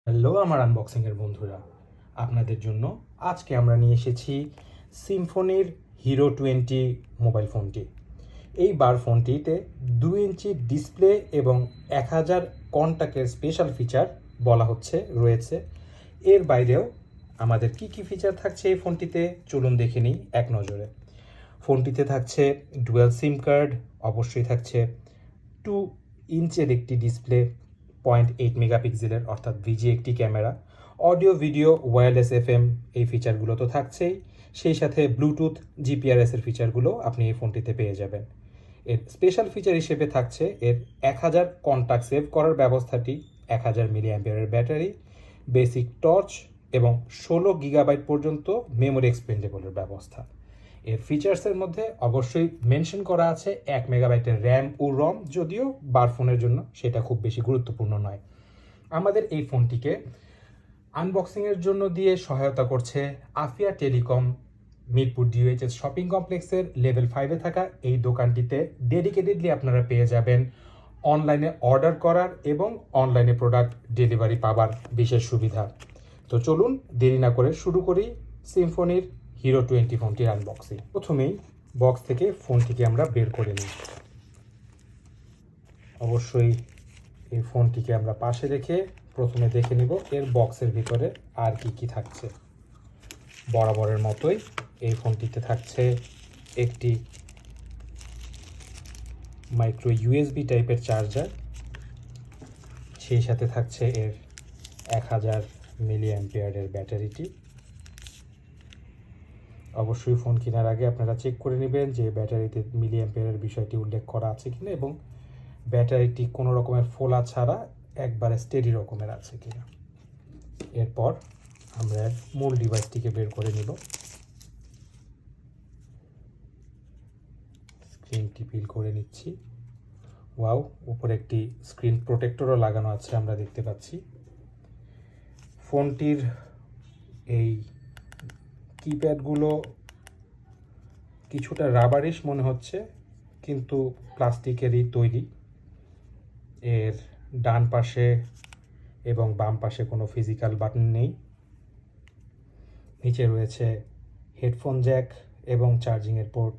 Hello আমার আনবক্সিংয়ের বন্ধুরা, আপনাদের জন্য আজকে আমরা নিয়ে এসেছি সিম্ফনির হিরো 20 মোবাইল ফোনটি। এই বার ফোনটিতে 2 ইঞ্চি ডিসপ্লে এবং 1000 কন্টাক্টের স্পেশাল ফিচার বলা হচ্ছে রয়েছে। এর বাইরেও আমাদের কি কি ফিচার থাকছে এই ফোনটিতে চলুন দেখে নিই এক নজরে। ফোনটিতে থাকছে ডুয়াল সিম কার্ড, অবশ্যই থাকছে 2 ইঞ্চের একটি ডিসপ্লে, 0.8 মেগাপিক্সেলের অর্থাৎ ভিজি একটি camera, audio video wireless FM এই ফিচারগুলো তো থাকছেই, সেই সাথে ব্লুটুথ জিপিআরএসের ফিচারগুলো আপনি এই ফোনটিতে পেয়ে যাবেন। এর স্পেশাল ফিচার হিসেবে থাকছে এর 1000 কন্টাক্ট সেভ করার ব্যবস্থাটি, 1000 মিলিঅ্যাম্পিয়ারের ব্যাটারি, বেসিক টর্চ এবং 16 গিগাবাইট পর্যন্ত মেমোরি এক্সপেন্ডেবলের ব্যবস্থা। এর ফিচার্সের মধ্যে অবশ্যই মেনশন করা আছে 1 মেগাবাইটের র্যাম ও রম, যদিও বার ফোনের জন্য সেটা খুব বেশি গুরুত্বপূর্ণ নয়। আমাদের এই ফোনটিকে আনবক্সিংয়ের জন্য দিয়ে সহায়তা করছে Afia telecom Mirpur DOHS shopping কমপ্লেক্সের লেভেল 5-এ থাকা এই দোকানটিতে ডেডিকেটেডলি আপনারা পেয়ে যাবেন অনলাইনে অর্ডার করার এবং অনলাইনে প্রোডাক্ট ডেলিভারি পাবার বিশেষ সুবিধা। তো চলুন দেরি না করে শুরু করি সিম্ফনির হিরো 20 ফোনটির আনবক্সিং। প্রথমেই বক্স থেকে ফোনটিকে আমরা বের করে নিই। অবশ্যই এই ফোনটিকে আমরা পাশে রেখে প্রথমে দেখে নিব এর বক্সের ভিতরে আর কি কি থাকছে। বরাবরের মতোই এই ফোনটিতে থাকছে একটি মাইক্রো USB টাইপের চার্জার, সেই সাথে থাকছে এর 1000 মিলিঅ্যাম্পিয়ারের ব্যাটারিটি। অবশ্যই ফোন কেনার আগে আপনারা চেক করে নেবেন যে ব্যাটারিতে মিলিঅ্যাম্পিয়ারের বিষয়টি উল্লেখ করা আছে কিনা এবং ব্যাটারিটি কোনো রকমের ফোলা ছাড়া একবারে স্টেডি রকমের আছে কিনা। এরপর আমরা মূল ডিভাইসটিকে বের করে নিব। স্ক্রিনটি পিল করে নিচ্ছি। ওয়াও, উপরে একটি স্ক্রিন প্রোটেক্টরও লাগানো আছে আমরা দেখতে পাচ্ছি। ফোনটির এই কিপ্যাডগুলো কিছুটা রাবারিশ মনে হচ্ছে, কিন্তু প্লাস্টিকেরই তৈরি। এর ডান পাশে এবং বাম পাশে কোনো ফিজিক্যাল বাটন নেই। নিচে রয়েছে হেডফোন জ্যাক এবং চার্জিংয়ের পোর্ট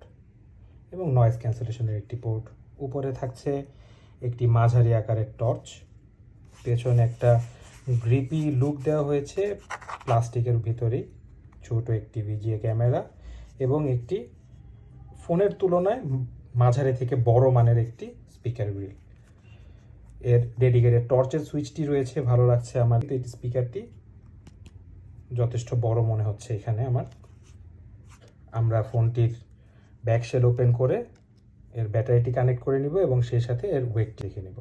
এবং নয়েজ ক্যান্সেলেশনের একটি পোর্ট। উপরে থাকছে একটি মাঝারি আকারের টর্চ। পেছনে একটা গ্রিপি লুক দেওয়া হয়েছে প্লাস্টিকের ভিতরেই, ছোট একটি ভিজিএ ক্যামেরা এবং একটি ফোনের তুলনায় মাঝারি থেকে বড় মানের একটি স্পিকার গ্রিল। এর ডেডিকেটেড টর্চের সুইচটি রয়েছে, ভালো লাগছে আমার। এই স্পিকারটি যথেষ্ট বড় মনে হচ্ছে এখানে আমার। আমরা ফোনটির ব্যাক শেল ওপেন করে এর ব্যাটারিটি কানেক্ট করে নিব এবং সেই সাথে এর ওয়েট লিখে নিব।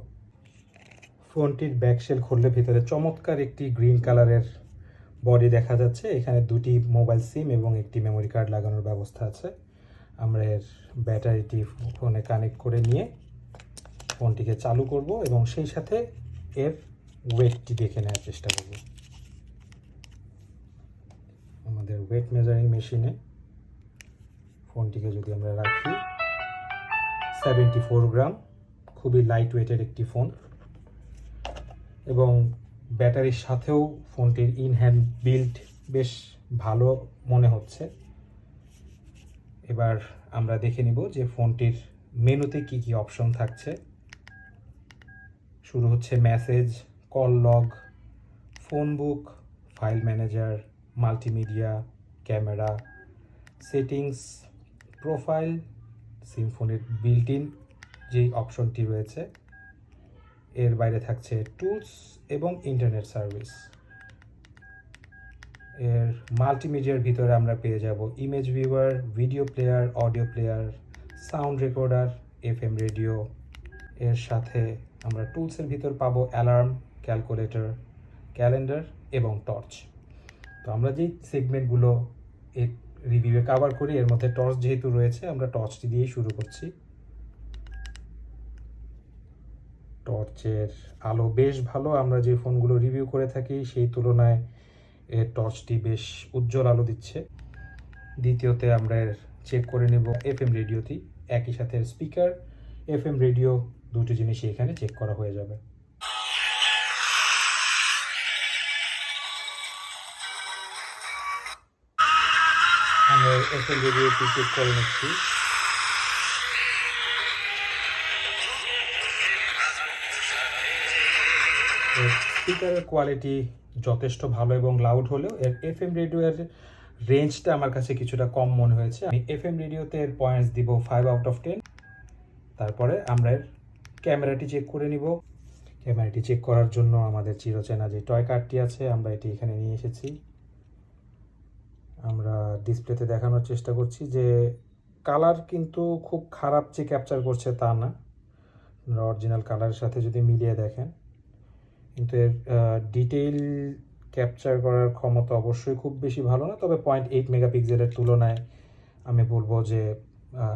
ফোনটির ব্যাক শেল খুললে ভিতরে চমৎকার একটি গ্রিন কালারের বডি দেখা যাচ্ছে। এখানে দুটি মোবাইল সিম এবং একটি মেমোরি কার্ড লাগানোর ব্যবস্থা আছে। আমরা এর ব্যাটারিটি ফোনে কানেক্ট করে নিয়ে ফোনটিকে চালু করব এবং সেই সাথে এর ওয়েটটি দেখে নেওয়ার চেষ্টা করব। আমাদের ওয়েট মেজারিং মেশিনে ফোনটিকে যদি আমরা রাখি, 74 গ্রাম, খুবই লাইট ওয়েটের একটি ফোন এবং ব্যাটারির সাথেও ফোনটির ইন হ্যান্ড বিল্ড বেশ ভালো মনে হচ্ছে। এবার আমরা দেখে নিব যে ফোনটির মেনুতে কি কি অপশন থাকছে। শুরু হচ্ছে message, call log, phone book, file manager, multimedia, camera, settings, profile, সিম্ফনির বিল্ট ইন যেই অপশনটি রয়েছে। এর বাইরে থাকছে টুলস এবং ইন্টারনেট সার্ভিস। এর মাল্টিমিডিয়ার ভিতরে আমরা পেয়ে যাব image viewer, video player, audio player, sound recorder, FM radio. এর সাথে আমরা টুলসের ভিতর পাবো অ্যালার্ম, ক্যালকুলেটর, ক্যালেন্ডার এবং টর্চ। তো আমরা যেই সেগমেন্টগুলো এই রিভিউয়ে কভার করি, এর মধ্যে টর্চ যেহেতু রয়েছে আমরা টর্চটি দিয়েই শুরু করছি। টর্চের আলো বেশ ভালো, আমরা যে ফোনগুলো রিভিউ করে থাকি সেই তুলনায় এর টর্চটি বেশ উজ্জ্বল আলো দিচ্ছে। দ্বিতীয়তে আমরা চেক করে নেব FM রেডিওটি, একই সাথে স্পিকার, FM রেডিও দুটো জিনিসই এখানে চেক করা হয়ে যাবে। আমরা এফএম রেডিওটি চেক করে নিচ্ছি। স্পিকারের কোয়ালিটি যথেষ্ট ভালো এবং লাউড হলেও এর এফএম রেডিওর রেঞ্জটা আমার কাছে কিছুটা কম মনে হয়েছে। আমি এফএম রেডিওতে এর পয়েন্টস দিব 5/10। তারপরে আমরা এর ক্যামেরাটি চেক করে নিব। ক্যামেরাটি চেক করার জন্য আমাদের চিরচেনা যে টয় কার্ডটি আছে আমরা এটি এখানে নিয়ে এসেছি। আমরা ডিসপ্লেতে দেখানোর চেষ্টা করছি যে কালার কিন্তু খুব খারাপ যে ক্যাপচার করছে তা না, অরিজিনাল কালারের সাথে যদি মিলিয়ে দেখেন, কিন্তু এর ডিটেইল ক্যাপচার করার ক্ষমতা অবশ্যই খুব বেশি ভালো না। তবে 0.8 মেগাপিক্সেলের তুলনায় আমি বলবো যে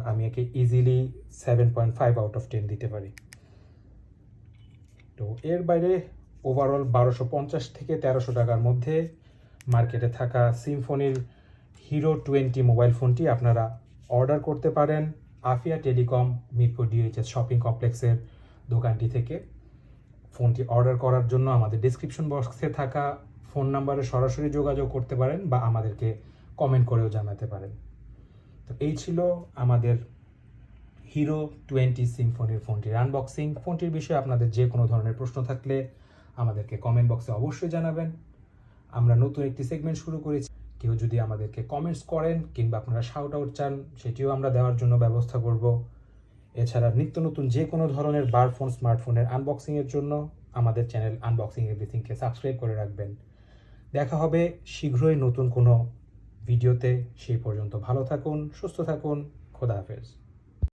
আমি একে ইজিলি 7.5/10 দিতে পারি। তো এর বাইরে ওভারঅল 1250 থেকে 1300 টাকার মধ্যে মার্কেটে থাকা সিম্ফনির হিরো 20 মোবাইল ফোনটি আপনারা অর্ডার করতে পারেন Afia telecom Mirpur DOHS shopping কমপ্লেক্সের দোকানটি থেকে। ফোনটি অর্ডার করার জন্য আমাদের ডেসক্রিপশন বক্সে থাকা ফোন নাম্বারে সরাসরি যোগাযোগ করতে পারেন বা আমাদেরকে কমেন্ট করেও জানাতে পারেন। তো এই ছিল আমাদের হিরো 20 সিম্ফনির ফোনটির আনবক্সিং। ফোনটির বিষয়ে আপনাদের যে কোনো ধরনের প্রশ্ন থাকলে আমাদেরকে কমেন্ট বক্সে অবশ্যই জানাবেন। আমরা নতুন একটি সেগমেন্ট শুরু করেছি, কেউ যদি আমাদেরকে কমেন্টস করেন কিংবা আপনারা শাউট আউট চান সেটিও আমরা দেওয়ার জন্য ব্যবস্থা করব। এছাড়া নিত্য নতুন যে কোনো ধরনের বারফোন স্মার্টফোনের আনবক্সিংয়ের জন্য আমাদের চ্যানেল আনবক্সিং এভরিথিংকে সাবস্ক্রাইব করে রাখবেন। দেখা হবে শীঘ্রই নতুন কোনো ভিডিওতে। সেই পর্যন্ত ভালো থাকুন, সুস্থ থাকুন, খোদা হাফেজ।